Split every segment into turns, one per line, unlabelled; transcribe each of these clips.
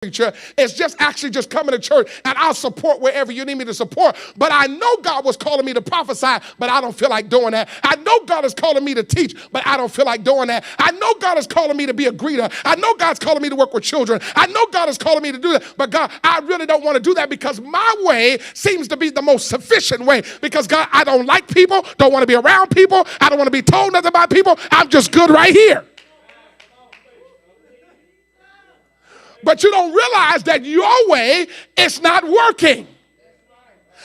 preacher. It's just actually just coming to church, and I'll support wherever you need me to support. But I know God was calling me to prophesy, but I don't feel like doing that. I know God is calling me to teach, but I don't feel like doing that. I know God is calling me to be a greeter. I know God's calling me to work with children. I know God is calling me to do that. But God, I really don't want to do that because my way seems to be the most sufficient way. Because God, I don't like people, don't want to be around people. I don't want to be told nothing about people. I'm just good right here. But you don't realize that your way is not working.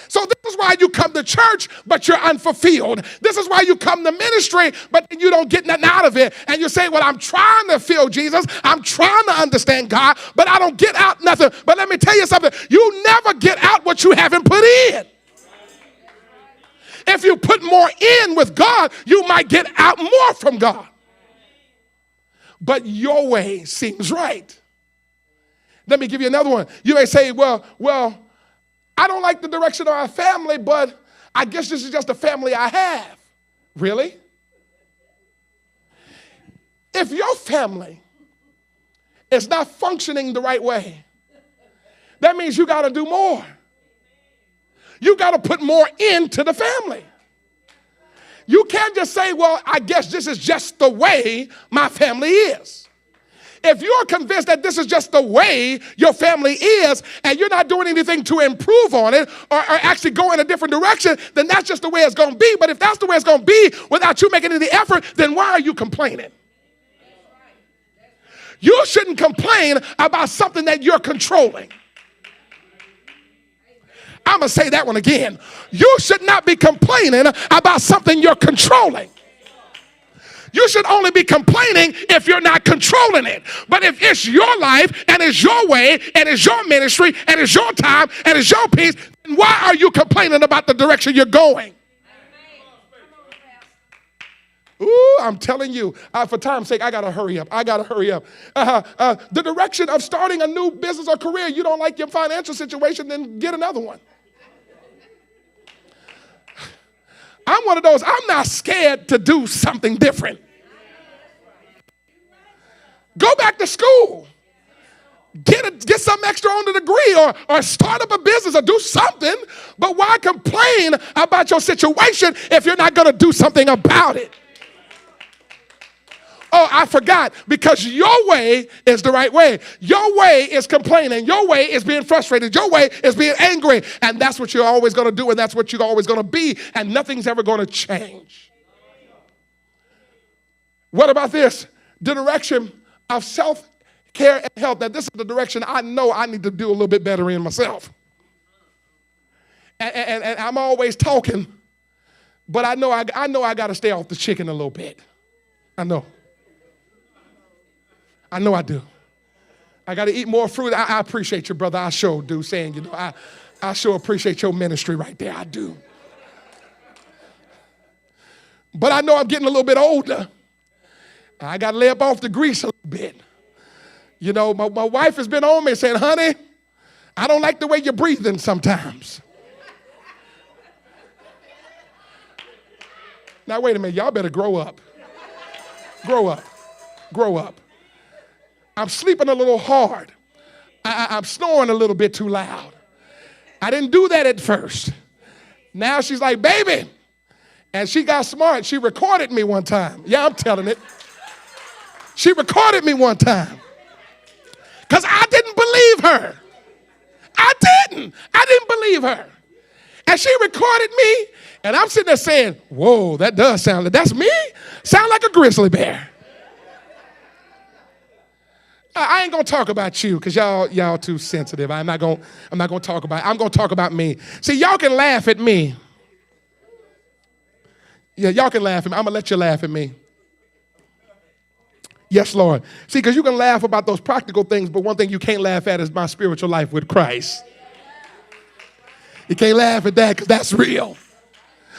So this is why you come to church, but you're unfulfilled. This is why you come to ministry, but you don't get nothing out of it. And you say, well, I'm trying to feel Jesus. I'm trying to understand God, but I don't get out nothing. But let me tell you something. You never get out what you haven't put in. If you put more in with God, you might get out more from God. But your way seems right. Let me give you another one. You may say, well, I don't like the direction of our family, but I guess this is just the family I have. Really? If your family is not functioning the right way, that means you got to do more. You got to put more into the family. You can't just say, well, I guess this is just the way my family is. If you're convinced that this is just the way your family is and you're not doing anything to improve on it or actually go in a different direction, then that's just the way it's going to be. But if that's the way it's going to be without you making any effort, then why are you complaining? You shouldn't complain about something that you're controlling. I'm going to say that one again. You should not be complaining about something you're controlling. You should only be complaining if you're not controlling it. But if it's your life and it's your way and it's your ministry and it's your time and it's your peace, then why are you complaining about the direction you're going? Ooh, I'm telling you, for time's sake, I got to hurry up. The direction of starting a new business or career, you don't like your financial situation, then get another one. I'm one of those, I'm not scared to do something different. Go back to school. Get some extra on the degree or start up a business or do something. But why complain about your situation if you're not going to do something about it? Oh, I forgot, because your way is the right way. Your way is complaining. Your way is being frustrated. Your way is being angry. And that's what you're always going to do, and that's what you're always going to be, and nothing's ever going to change. What about this? The direction of self-care and health. Now, this is the direction I know I need to do a little bit better in myself. And I'm always talking, but I know I got to stay off the chicken a little bit. I know I do. I got to eat more fruit. I appreciate you, brother. I sure do, saying, I sure appreciate your ministry right there. I do. But I know I'm getting a little bit older. I got to lay up off the grease a little bit. You know, my wife has been on me saying, honey, I don't like the way you're breathing sometimes. Now, wait a minute. Y'all better grow up. Grow up. Grow up. I'm sleeping a little hard. I'm snoring a little bit too loud. I didn't do that at first. Now she's like, baby. And she got smart. She recorded me one time. Yeah, I'm telling it. She recorded me one time. Because I didn't believe her. I didn't believe her. And she recorded me. And I'm sitting there saying, whoa, that does sound like, that's me? Sound like a grizzly bear. I ain't gonna talk about you because y'all too sensitive. I'm not gonna talk about it. I'm gonna talk about me. See, y'all can laugh at me. Yeah, y'all can laugh at me. I'm gonna let you laugh at me. Yes, Lord. See, because you can laugh about those practical things, but one thing you can't laugh at is my spiritual life with Christ. You can't laugh at that because that's real.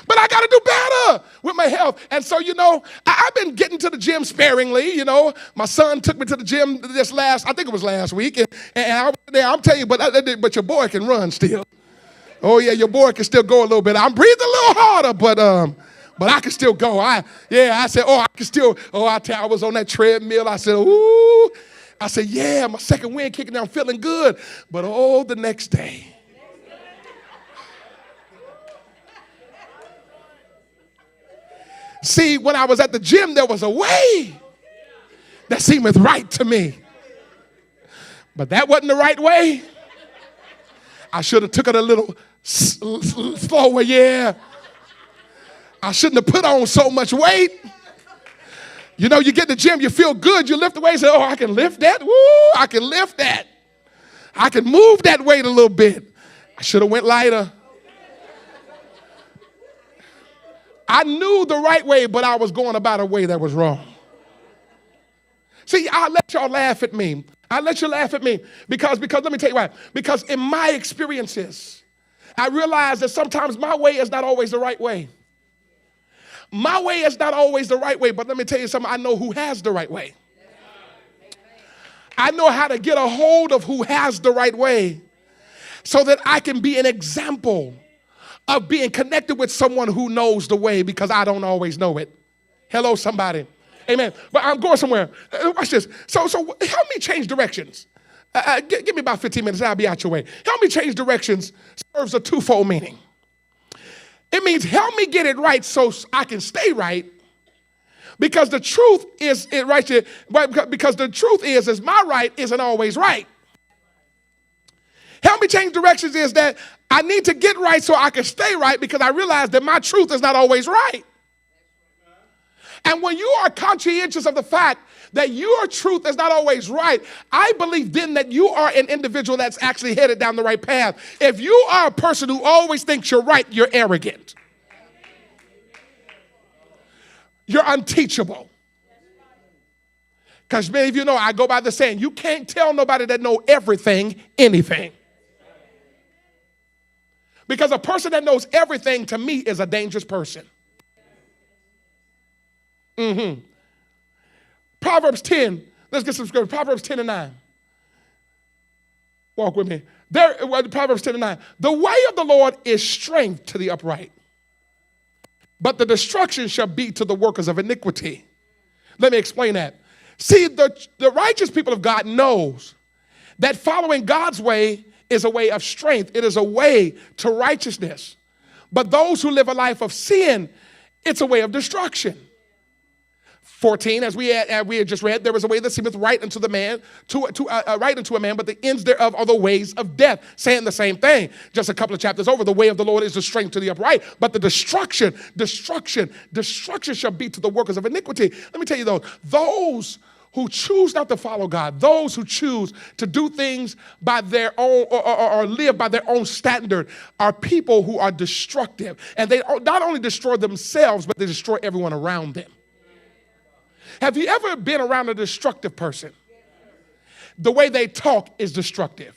But I got to do better with my health. And so, you know, I've been getting to the gym sparingly. You know, my son took me to the gym I think it was last week. And I was there, I'm telling you, but your boy can run still. Oh, yeah, your boy can still go a little bit. I'm breathing a little harder, but I can still go. I said, I was on that treadmill. I said, ooh. I said, yeah, my second wind kicking down, feeling good. But oh, the next day. See, when I was at the gym, there was a way that seemeth right to me. But that wasn't the right way. I should have took it a little slower, yeah. I shouldn't have put on so much weight. You know, you get to the gym, you feel good, you lift the weight, you say, oh, I can lift that. Woo, I can lift that. I can move that weight a little bit. I should have went lighter. I knew the right way, but I was going about a way that was wrong. See, I'll let y'all laugh at me. I'll let you laugh at me because let me tell you why. Because in my experiences, I realized that sometimes my way is not always the right way. My way is not always the right way, but let me tell you something. I know who has the right way. I know how to get a hold of who has the right way so that I can be an example of being connected with someone who knows the way because I don't always know it. Hello, somebody. Amen. But I'm going somewhere. Watch this. So help me change directions. Give me about 15 minutes and I'll be out your way. Help me change directions serves a twofold meaning. It means help me get it right so I can stay right. Because the truth is it right here. Because the truth is my right isn't always right. Help me change directions is that I need to get right so I can stay right because I realize that my truth is not always right. And when you are conscientious of the fact that your truth is not always right, I believe then that you are an individual that's actually headed down the right path. If you are a person who always thinks you're right, you're arrogant. You're unteachable. Because many of you know, I go by the saying, you can't tell nobody that know everything, anything. Because a person that knows everything to me is a dangerous person. Proverbs 10. Let's get some scripture. Proverbs 10 and 9. Walk with me. Proverbs 10 and 9. The way of the Lord is strength to the upright, but the destruction shall be to the workers of iniquity. Let me explain that. See, the righteous people of God knows that following God's way is a way of strength. It is a way to righteousness. But those who live a life of sin, it's a way of destruction. 14, as we had just read, there is a way that seemeth right unto the man, right unto a man, but the ends thereof are the ways of death. Saying the same thing, just a couple of chapters over. The way of the Lord is the strength to the upright, but the destruction shall be to the workers of iniquity. Let me tell you those who choose not to follow God, those who choose to do things by their own or live by their own standard are people who are destructive. And they not only destroy themselves, but they destroy everyone around them. Have you ever been around a destructive person? The way they talk is destructive.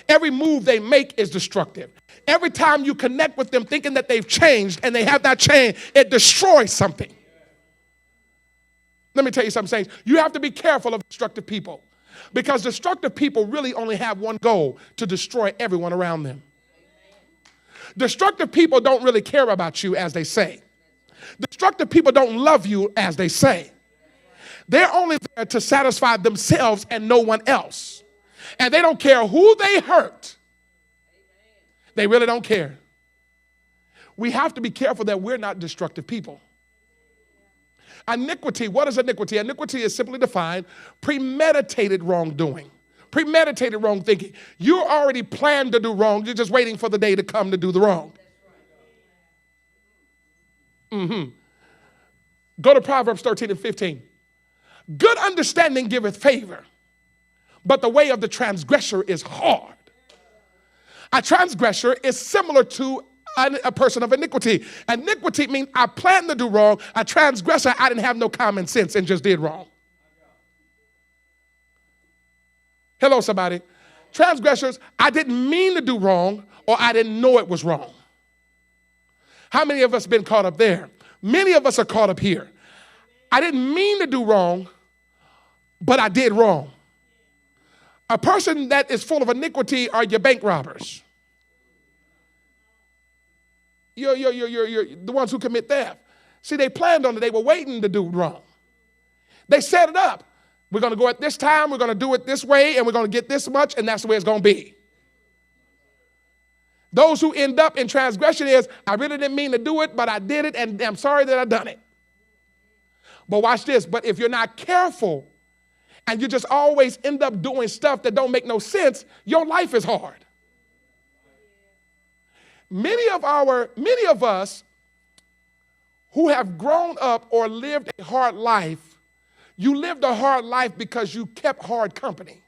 Every move they make is destructive. Every time you connect with them thinking that they've changed and they have not changed, it destroys something. Let me tell you something, saints. You have to be careful of destructive people because destructive people really only have one goal: to destroy everyone around them. Destructive people don't really care about you as they say. Destructive people don't love you as they say. They're only there to satisfy themselves and no one else. And they don't care who they hurt. They really don't care. We have to be careful that we're not destructive people. Iniquity, what is iniquity? Iniquity is simply defined premeditated wrongdoing, premeditated wrong thinking. You already planned to do wrong. You're just waiting for the day to come to do the wrong. Go to Proverbs 13 and 15. Good understanding giveth favor, but the way of the transgressor is hard. A transgressor is similar to a person of iniquity. Iniquity means I planned to do wrong. A transgressor, I didn't have no common sense and just did wrong. Hello, somebody. Transgressors, I didn't mean to do wrong or I didn't know it was wrong. How many of us have been caught up there? Many of us are caught up here. I didn't mean to do wrong, but I did wrong. A person that is full of iniquity are your bank robbers. You're the ones who commit theft. See, they planned on it. They were waiting to do wrong. They set it up. We're going to go at this time, we're going to do it this way, and we're going to get this much, and that's the way it's going to be. Those who end up in transgression is, I really didn't mean to do it, but I did it, and I'm sorry that I done it. But watch this. But if you're not careful, and you just always end up doing stuff that don't make no sense, your life is hard. Many of us who have grown up or lived a hard life, you lived a hard life because you kept hard company.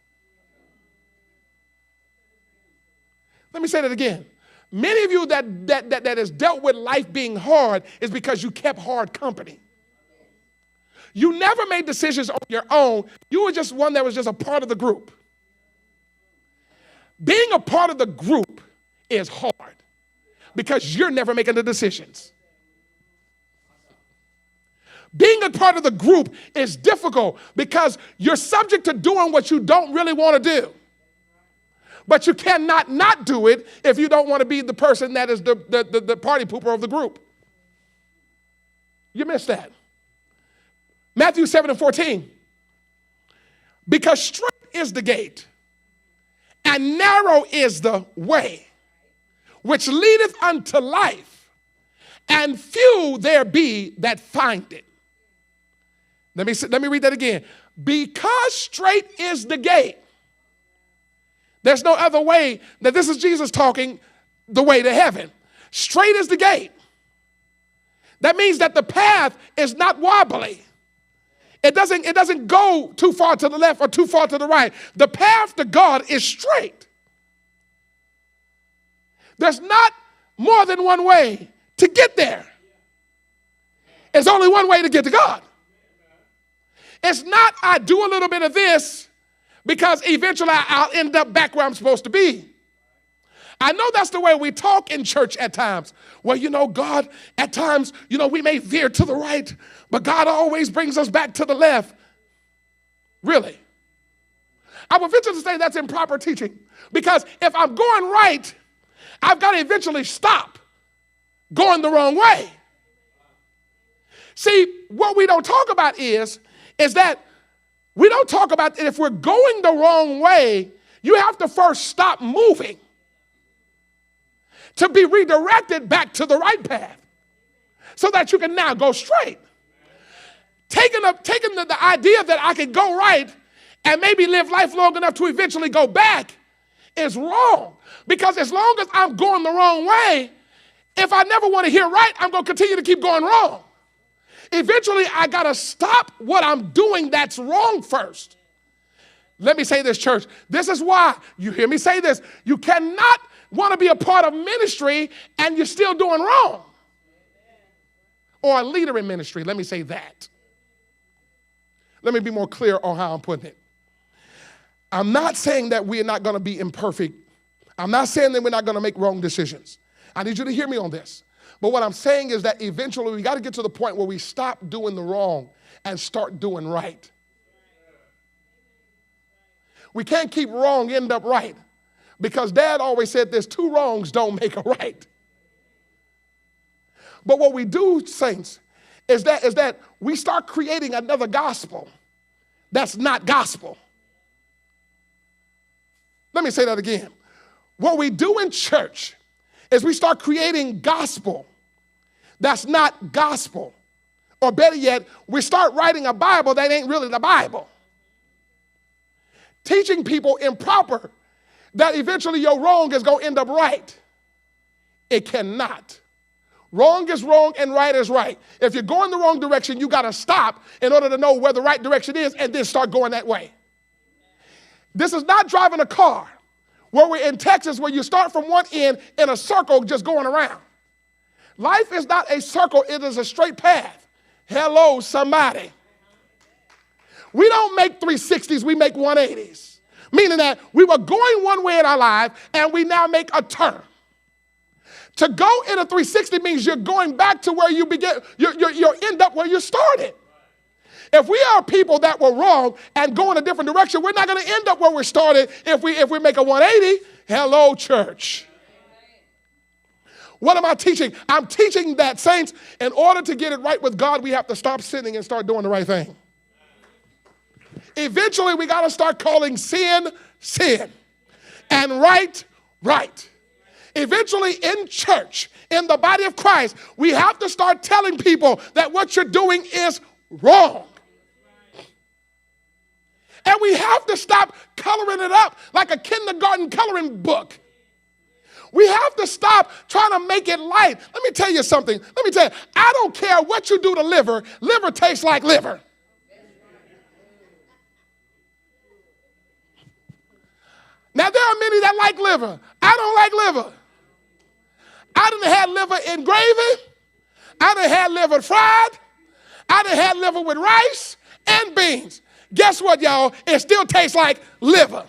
Let me say that again. Many of you that has dealt with life being hard is because you kept hard company. You never made decisions on your own. You were just one that was just a part of the group. Being a part of the group is hard because you're never making the decisions. Being a part of the group is difficult because you're subject to doing what you don't really want to do. But you cannot not do it if you don't want to be the person that is the party pooper of the group. You missed that. Matthew 7:14. Because straight is the gate, and narrow is the way, which leadeth unto life, and few there be that find it. Let me read that again. Because straight is the gate. There's no other way. That this is Jesus talking, the way to heaven. Straight is the gate. That means that the path is not wobbly. It doesn't go too far to the left or too far to the right. The path to God is straight. There's not more than one way to get there. There's only one way to get to God. It's not I do a little bit of this because eventually I'll end up back where I'm supposed to be. I know that's the way we talk in church at times. Well, God, at times, we may veer to the right, but God always brings us back to the left. Really? I would venture to say that's improper teaching because if I'm going right, I've got to eventually stop going the wrong way. See, what we don't talk about is that we don't talk about if we're going the wrong way, you have to first stop moving to be redirected back to the right path so that you can now go straight. Taking the idea that I can go right and maybe live life long enough to eventually go back is wrong. Because as long as I'm going the wrong way, if I never want to hear right, I'm going to continue to keep going wrong. Eventually, I got to stop what I'm doing that's wrong first. Let me say this, church. This is why, you hear me say this, you cannot want to be a part of ministry and you're still doing wrong. Or a leader in ministry, let me say that. Let me be more clear on how I'm putting it. I'm not saying that we're not going to be imperfect. I'm not saying that we're not going to make wrong decisions. I need you to hear me on this. But what I'm saying is that eventually we got to get to the point where we stop doing the wrong and start doing right. We can't keep wrong, end up right. Because Dad always said this, 2 wrongs don't make a right. But what we do, saints, is that we start creating another gospel that's not gospel. Let me say that again. What we do in church is we start creating gospel that's not gospel. Or better yet, we start writing a Bible that ain't really the Bible. Teaching people improper that eventually your wrong is going to end up right. It cannot. Wrong is wrong and right is right. If you're going the wrong direction, you got to stop in order to know where the right direction is and then start going that way. This is not driving a car where we're in Texas where you start from one end in a circle just going around. Life is not a circle, it is a straight path. Hello, somebody. We don't make 360s, we make 180s. Meaning that we were going one way in our life and we now make a turn. To go in a 360 means you're going back to where you began, you end up where you started. If we are people that were wrong and go in a different direction, we're not going to end up where we started if we make a 180. Hello, church. What am I teaching? I'm teaching that, saints, in order to get it right with God, we have to stop sinning and start doing the right thing. Eventually, we got to start calling sin, sin, and right, right. Eventually, in church, in the body of Christ, we have to start telling people that what you're doing is wrong. And we have to stop coloring it up like a kindergarten coloring book. We have to stop trying to make it light. Let me tell you something. I don't care what you do to liver. Liver tastes like liver. Now, there are many that like liver. I don't like liver. I done had liver in gravy. I done had liver fried. I done had liver with rice and beans. Guess what, y'all? It still tastes like liver.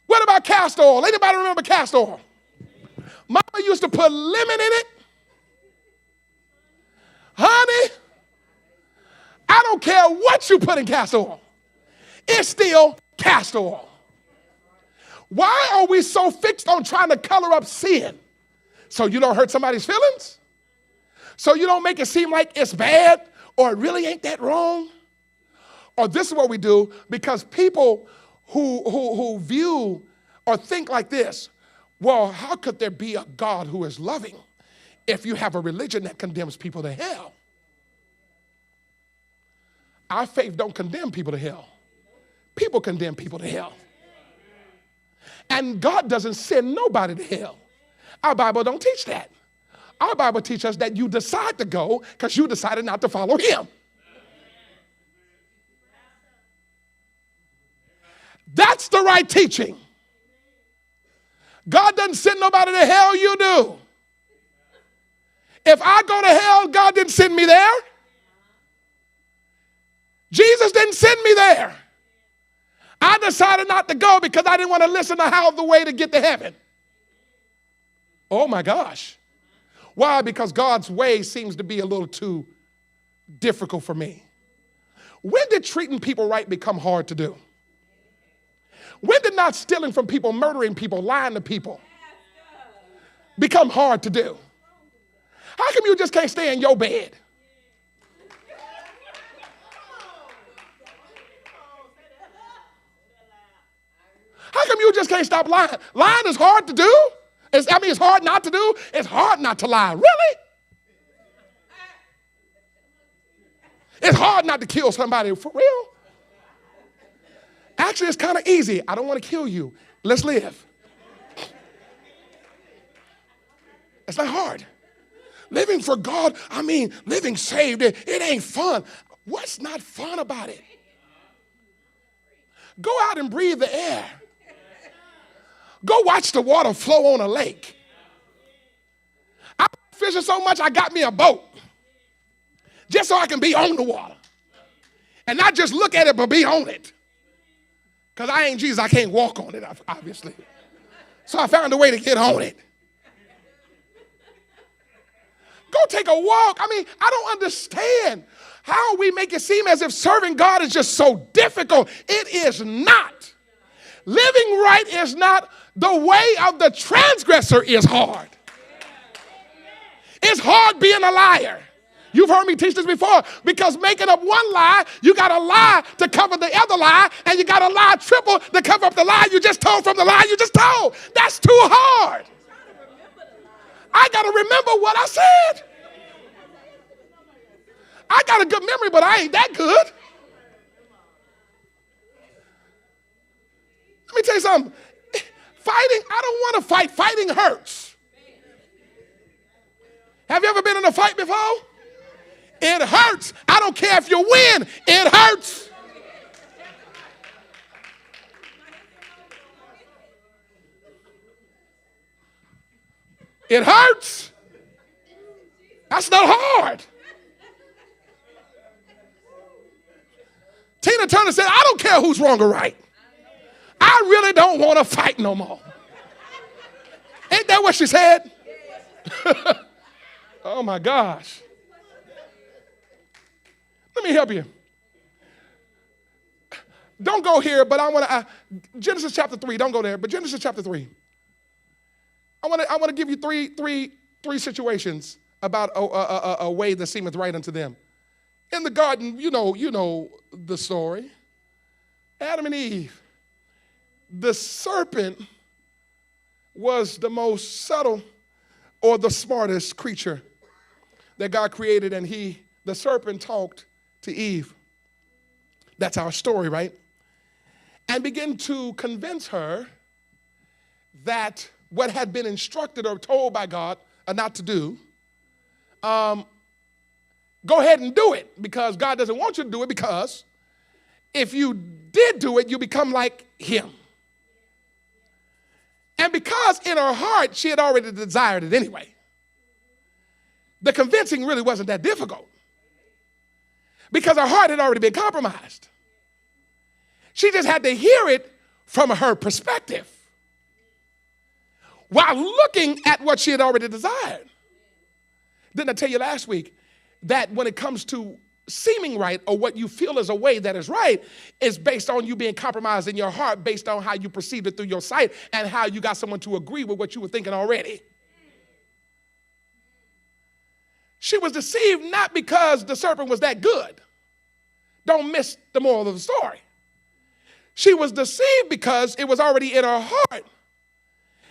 What about castor oil? Anybody remember castor oil? Mama used to put lemon in it. Honey, I don't care what you put in castor oil. It's still castor oil. Why are we so fixed on trying to color up sin? So you don't hurt somebody's feelings? So you don't make it seem like it's bad or it really ain't that wrong? Or this is what we do, because people who view or think like this, well, how could there be a God who is loving if you have a religion that condemns people to hell? Our faith don't condemn people to hell. People condemn people to hell. And God doesn't send nobody to hell. Our Bible don't teach that. Our Bible teaches us that you decide to go because you decided not to follow him. That's the right teaching. God doesn't send nobody to hell, you do. If I go to hell, God didn't send me there. Jesus didn't send me there. I decided not to go because I didn't want to listen to how the way to get to heaven. Oh my gosh. Why? Because God's way seems to be a little too difficult for me. When did treating people right become hard to do? When did not stealing from people, murdering people, lying to people become hard to do? How come you just can't stay in your bed? How come you just can't stop lying? Lying is hard to do. It's hard not to do. It's hard not to lie. Really? It's hard not to kill somebody. For real? Actually, it's kind of easy. I don't want to kill you. Let's live. It's not hard. Living for God, living saved, it ain't fun. What's not fun about it? Go out and breathe the air. Go watch the water flow on a lake. I'm fishing so much I got me a boat just so I can be on the water and not just look at it but be on it. Because I ain't Jesus, I can't walk on it, obviously. So I found a way to get on it. Go take a walk. I don't understand how we make it seem as if serving God is just so difficult. It is not. Living right is not. The way of the transgressor is hard. It's hard being a liar. You've heard me teach this before, because making up one lie, you got to lie to cover the other lie, and you got to lie triple to cover up the lie you just told from the lie you just told. That's too hard. I got to remember what I said. I got a good memory, but I ain't that good. Let me tell you something. Fighting, I don't want to fight. Fighting hurts. Have you ever been in a fight before? It hurts. I don't care if you win. It hurts. It hurts. That's not hard. Tina Turner said, I don't care who's wrong or right. I really don't want to fight no more. Ain't that what she said? Oh my gosh. Let me help you. Don't go here, but I want to, Genesis chapter 3, don't go there, but Genesis chapter 3. I want to give you three situations about a way that seemeth right unto them. In the garden, you know the story. Adam and Eve. The serpent was the most subtle or the smartest creature that God created, and the serpent talked to Eve. That's our story, right? And began to convince her that what had been instructed or told by God not to do, go ahead and do it, because God doesn't want you to do it, because if you did do it, you become like him. And because in her heart, she had already desired it anyway, the convincing really wasn't that difficult, because her heart had already been compromised. She just had to hear it from her perspective while looking at what she had already desired. Didn't I tell you last week that when it comes to seeming right, or what you feel is a way that is right, is based on you being compromised in your heart, based on how you perceived it through your sight and how you got someone to agree with what you were thinking already. She was deceived not because the serpent was that good. Don't miss the moral of the story. She was deceived because it was already in her heart.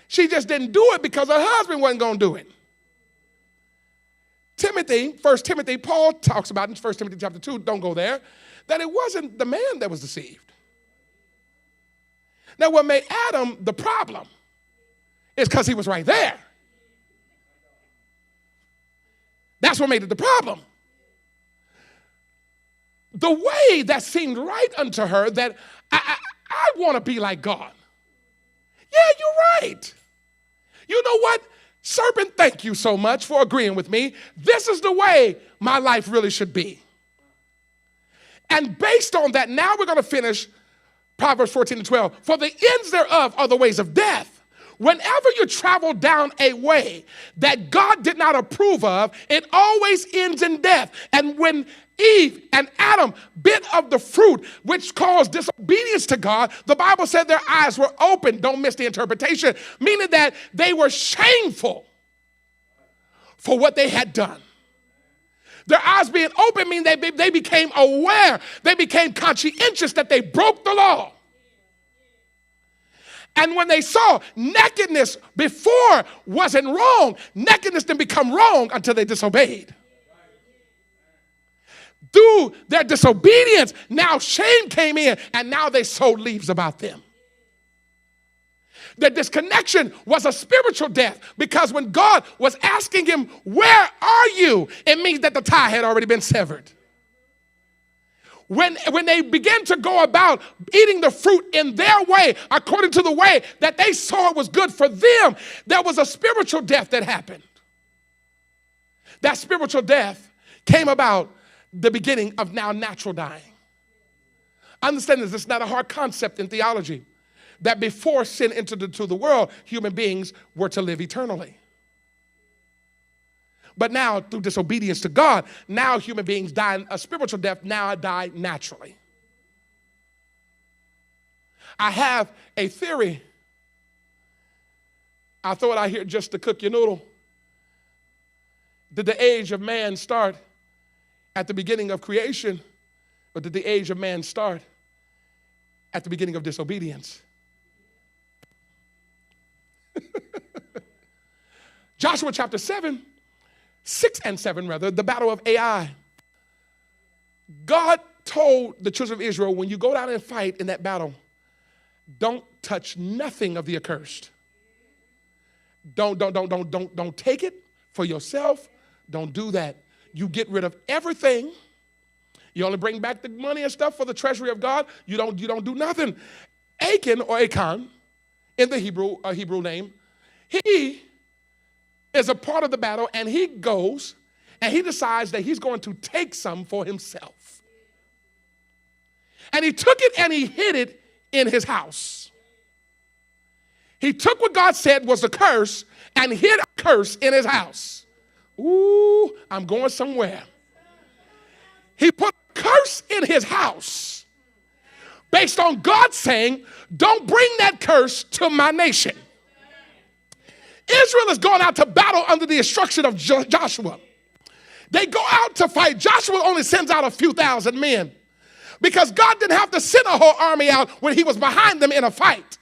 She just didn't do it because her husband wasn't going to do it. Timothy, 1 Timothy, Paul talks about in 1 Timothy chapter 2, don't go there, that it wasn't the man that was deceived. Now, what made Adam the problem is because he was right there. That's what made it the problem. The way that seemed right unto her, that I want to be like God. Yeah, you're right. You know what? Serpent, thank you so much for agreeing with me. This is the way my life really should be. And based on that, now we're going to finish Proverbs 14:12. For the ends thereof are the ways of death. Whenever you travel down a way that God did not approve of, it always ends in death. And when Eve and Adam bit of the fruit, which caused disobedience to God, the Bible said their eyes were open. Don't miss the interpretation, meaning that they were shameful for what they had done. Their eyes being open means they became aware. They became conscientious that they broke the law. And when they saw nakedness before wasn't wrong, nakedness didn't become wrong until they disobeyed. Through their disobedience, now shame came in, and now they sowed leaves about them. The disconnection was a spiritual death, because when God was asking him, where are you? It means that the tie had already been severed. When they began to go about eating the fruit in their way, according to the way that they saw it was good for them, there was a spiritual death that happened. That spiritual death came about the beginning of now natural dying. Understand this, it's not a hard concept in theology, that before sin entered into the world, human beings were to live eternally. But now, through disobedience to God, now human beings die a spiritual death, now die naturally. I have a theory. I'll throw it out here just to cook your noodle. Did the age of man start at the beginning of creation, or did the age of man start at the beginning of disobedience? Joshua chapter 6 and 7, the battle of Ai. God told the children of Israel, when you go down and fight in that battle, don't touch nothing of the accursed. Don't take it for yourself. Don't do that. You get rid of everything. You only bring back the money and stuff for the treasury of God. You don't do nothing. Achan, or Achan, in the Hebrew name, he is a part of the battle, and he goes and he decides that he's going to take some for himself. And he took it and he hid it in his house. He took what God said was a curse and hid a curse in his house. Ooh, I'm going somewhere. He put a curse in his house based on God saying, don't bring that curse to my nation. Israel is going out to battle under the instruction of Joshua. They go out to fight. Joshua only sends out a few thousand men because God didn't have to send a whole army out when he was behind them in a fight.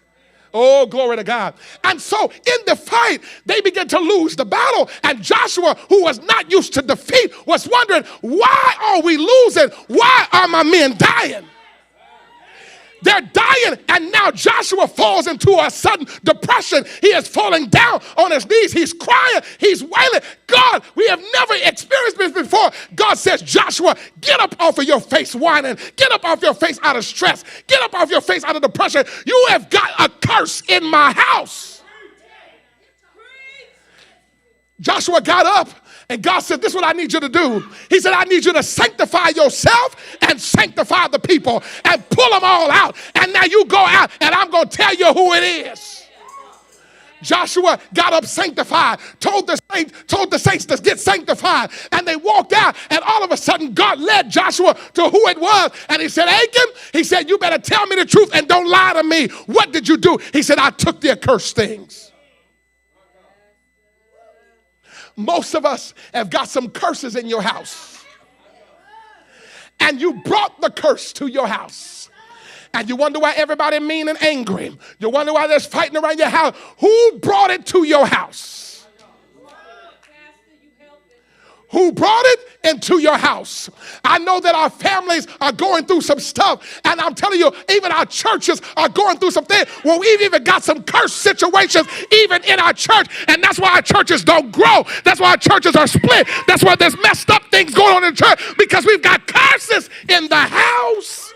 Oh, glory to God. And so in the fight, they began to lose the battle. And Joshua, who was not used to defeat, was wondering, why are we losing? Why are my men dying? They're dying, and now Joshua falls into a sudden depression. He is falling down on his knees. He's crying. He's wailing. God, we have never experienced this before. God says, Joshua, get up off of your face whining. Get up off your face out of stress. Get up off your face out of depression. You have got a curse in my house. Joshua got up. And God said, this is what I need you to do. He said, I need you to sanctify yourself and sanctify the people and pull them all out. And now you go out and I'm going to tell you who it is. Joshua got up sanctified, told the saints to get sanctified. And they walked out, and all of a sudden God led Joshua to who it was. And he said, Achan, he said, you better tell me the truth and don't lie to me. What did you do? He said, I took the accursed things. Most of us have got some curses in your house. And you brought the curse to your house. And you wonder why everybody mean and angry. You wonder why there's fighting around your house. Who brought it to your house? Who brought it into your house? I know that our families are going through some stuff, and I'm telling you, even our churches are going through some things where we've even got some cursed situations even in our church, and that's why our churches don't grow. That's why our churches are split. That's why there's messed up things going on in the church, because we've got curses in the house.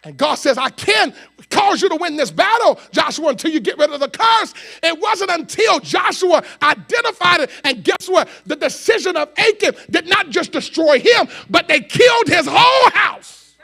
And God says, I can't cause you to win this battle, Joshua, until you get rid of the curse. It wasn't until Joshua identified it, and guess what? The decision of Achan did not just destroy him, but they killed his whole house.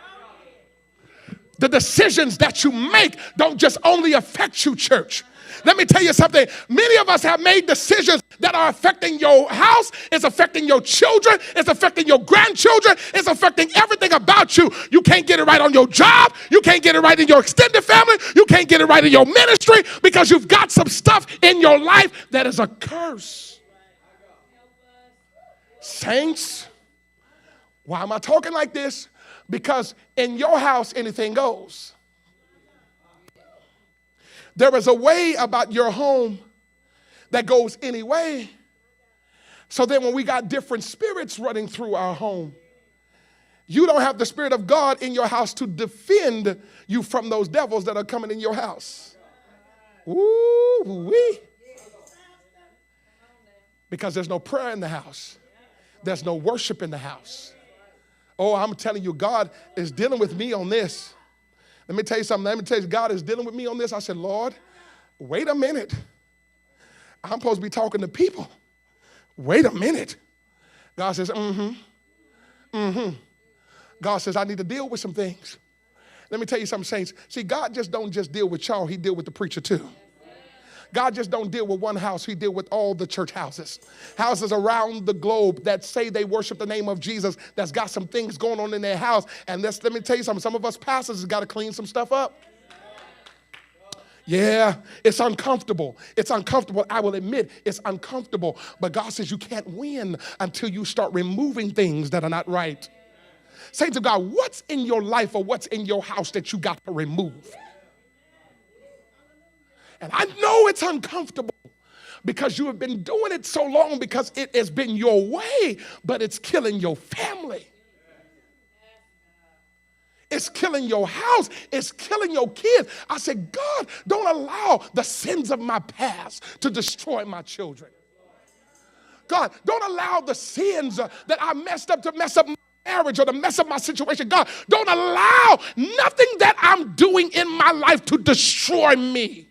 The decisions that you make don't just only affect you, church. Let me tell you something. Many of us have made decisions that are affecting your house. It's affecting your children. It's affecting your grandchildren. It's affecting everything about you. You can't get it right on your job. You can't get it right in your extended family. You can't get it right in your ministry because you've got some stuff in your life that is a curse. Saints, why am I talking like this? Because in your house, anything goes. There is a way about your home that goes any way. So then when we got different spirits running through our home, you don't have the Spirit of God in your house to defend you from those devils that are coming in your house. Ooh-wee. Because there's no prayer in the house. There's no worship in the house. Oh, I'm telling you, God is dealing with me on this. Let me tell you something. Let me tell you, God is dealing with me on this. I said, Lord, wait a minute. I'm supposed to be talking to people. Wait a minute. God says, God says, I need to deal with some things. Let me tell you something, saints. See, God just don't just deal with y'all. He deal with the preacher too. God just don't deal with one house. He deal with all the church houses. Houses around the globe that say they worship the name of Jesus, that's got some things going on in their house. And let me tell you something. Some of us pastors has got to clean some stuff up. Yeah, it's uncomfortable. It's uncomfortable. I will admit it's uncomfortable. But God says you can't win until you start removing things that are not right. Say to God, what's in your life or what's in your house that you got to remove? And I know it's uncomfortable because you have been doing it so long because it has been your way, but it's killing your family. It's killing your house. It's killing your kids. I said, God, don't allow the sins of my past to destroy my children. God, don't allow the sins that I messed up to mess up my marriage or to mess up my situation. God, don't allow nothing that I'm doing in my life to destroy me.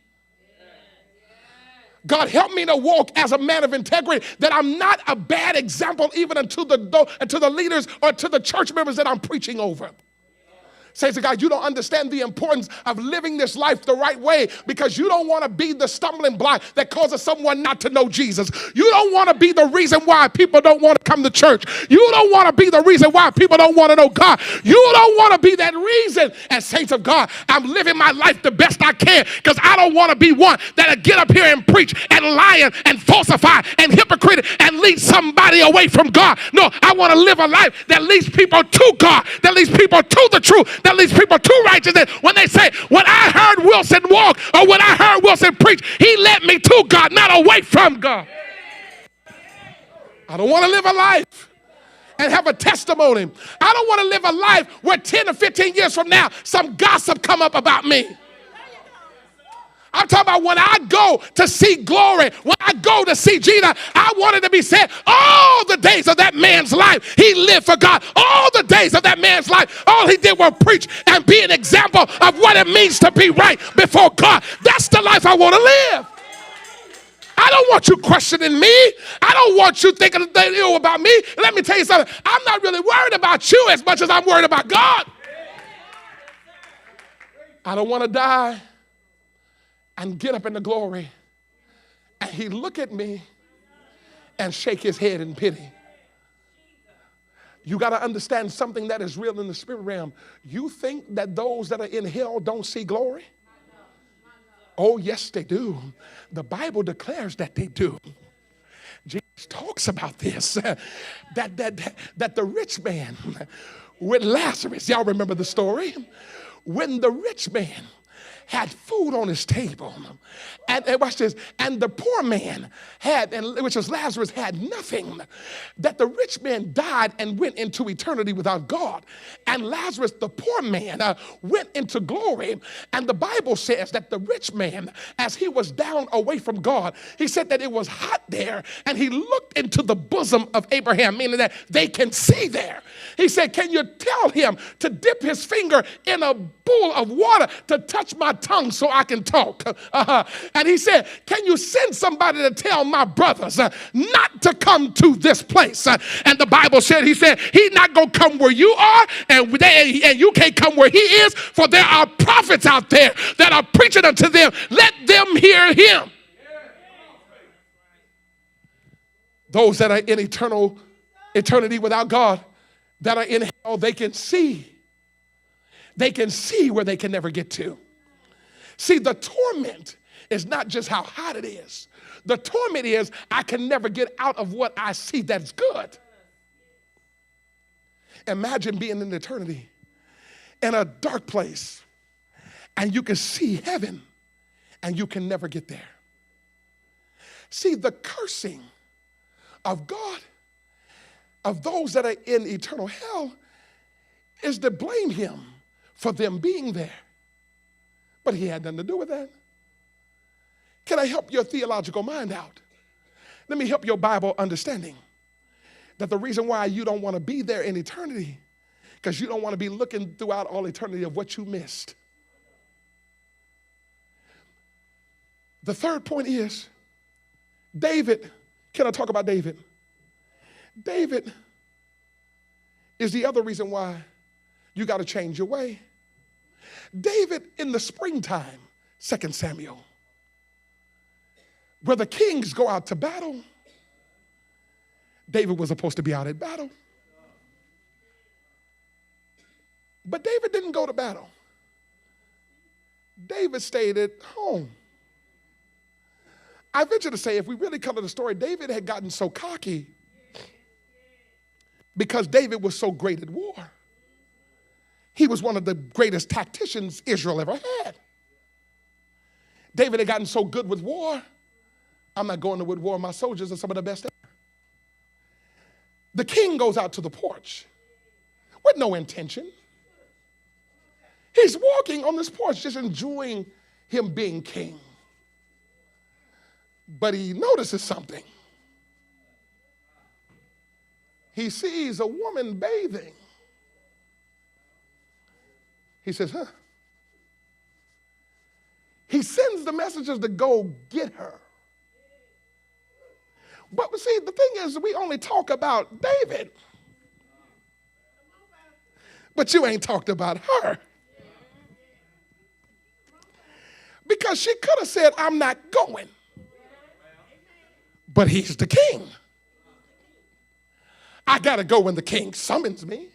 God, help me to walk as a man of integrity, that I'm not a bad example even unto the leaders or to the church members that I'm preaching over. Says to God, you don't understand the importance of living this life the right way because you don't want to be the stumbling block that causes someone not to know Jesus. You don't want to be the reason why people don't want to come to church. You don't want to be the reason why people don't want to know God. You don't want to be that reason. And saints of God, I'm living my life the best I can because I don't want to be one that'll get up here and preach and lie and falsify and hypocrite and lead somebody away from God. No, I want to live a life that leads people to God, that leads people to the truth, that leads people to righteousness. When they say, when I heard Wilson walk or when I heard Wilson preach, he led me to God, not away from God. I don't want to live a life and have a testimony. I don't want to live a life where 10 or 15 years from now, some gossip come up about me. I'm talking about when I go to see Glory, when I go to see Gina, I want it to be said, all the days of that man's life, he lived for God. All the days of that man's life, all he did was preach and be an example of what it means to be right before God. That's the life I want to live. I don't want you questioning me. I don't want you thinking ill about me. Let me tell you something. I'm not really worried about you as much as I'm worried about God. I don't want to die and get up in the glory and he look at me and shake his head in pity. You got to understand something that is real in the spirit realm. You think that those that are in hell don't see glory? Oh, yes, they do. The Bible declares that they do. Jesus talks about this, that the rich man with Lazarus, y'all remember the story? When the rich man had food on his table, and watch this, and the poor man had, which was Lazarus, had nothing, that the rich man died and went into eternity without God, and Lazarus, the poor man, went into glory. And the Bible says that the rich man, as he was down away from God, he said that it was hot there, and he looked into the bosom of Abraham, meaning that they can see there. He said, can you tell him to dip his finger in a pool of water to touch my tongue so I can talk? And he said, can you send somebody to tell my brothers not to come to this place? And the Bible said, he said, he's not going to come where you are, and you can't come where he is, for there are prophets out there that are preaching unto them. Let them hear him. Those that are in eternity without God, that are in hell, they can see. They can see where they can never get to. See, the torment is not just how hot it is. The torment is I can never get out of what I see that's good. Imagine being in eternity in a dark place and you can see heaven and you can never get there. See, the cursing of God, of those that are in eternal hell, is to blame him for them being there. But he had nothing to do with that. Can I help your theological mind out? Let me help your Bible understanding that the reason why you don't want to be there in eternity, because you don't want to be looking throughout all eternity of what you missed. The third point is David. Can I talk about David? David is the other reason why you got to change your way. David in the springtime, 2 Samuel, where the kings go out to battle, David was supposed to be out at battle. But David didn't go to battle. David stayed at home. I venture to say, if we really color the story, David had gotten so cocky because David was so great at war. He was one of the greatest tacticians Israel ever had. David had gotten so good with war. I'm not going to with war. My soldiers are some of the best ever. The king goes out to the porch with no intention. He's walking on this porch, just enjoying him being king. But he notices something. He sees a woman bathing. He says, huh? He sends the messengers to go get her. But see, the thing is, we only talk about David. But you ain't talked about her. Because she could have said, I'm not going. But he's the king. I got to go when the king summons me.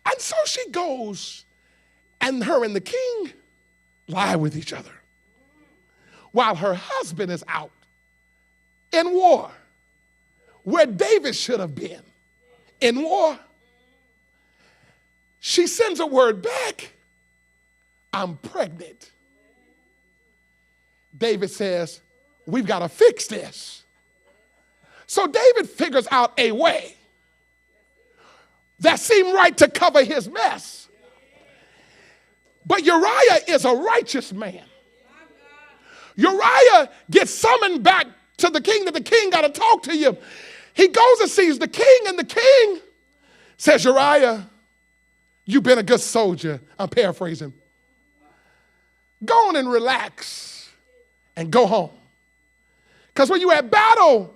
And so she goes, and her and the king lie with each other while her husband is out in war, where David should have been in war. She sends a word back, I'm pregnant. David says, we've got to fix this. So David figures out a way that seemed right to cover his mess. But Uriah is a righteous man. Uriah gets summoned back to the king, that the king got to talk to you. He goes and sees the king, and the king says, Uriah, you've been a good soldier. I'm paraphrasing. Go on and relax and go home. Because when you have battle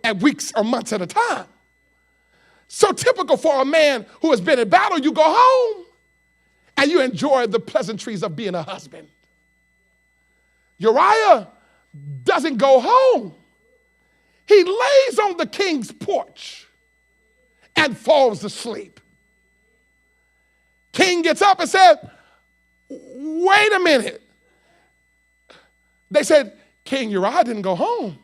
at weeks or months at a time. So typical for a man who has been in battle, you go home and you enjoy the pleasantries of being a husband. Uriah doesn't go home. He lays on the king's porch and falls asleep. King gets up and said, wait a minute. They said, King Uriah didn't go home.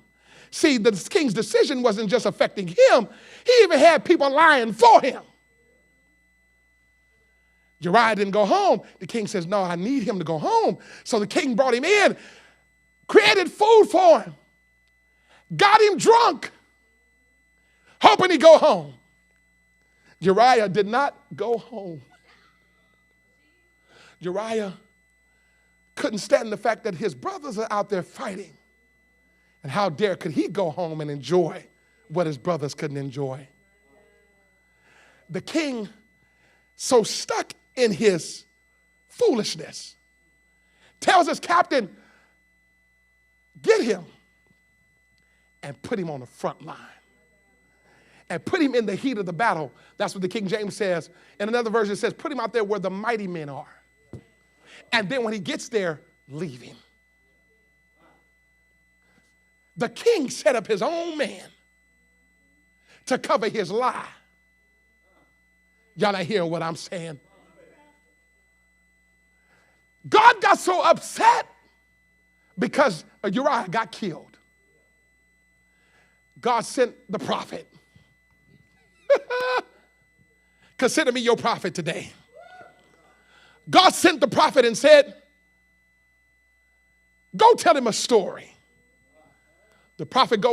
See, the king's decision wasn't just affecting him. He even had people lying for him. Uriah didn't go home. The king says, no, I need him to go home. So the king brought him in, created food for him, got him drunk, hoping he'd go home. Uriah did not go home. Uriah couldn't stand the fact that his brothers are out there fighting. And how dare could he go home and enjoy what his brothers couldn't enjoy? The king, so stuck in his foolishness, tells his captain, get him and put him on the front line. And put him in the heat of the battle. That's what the King James says. In another version it says, put him out there where the mighty men are. And then when he gets there, leave him. The king set up his own man to cover his lie. Y'all not hearing what I'm saying? God got so upset because Uriah got killed. God sent the prophet. Consider me your prophet today. God sent the prophet and said, go tell him a story. The prophet goes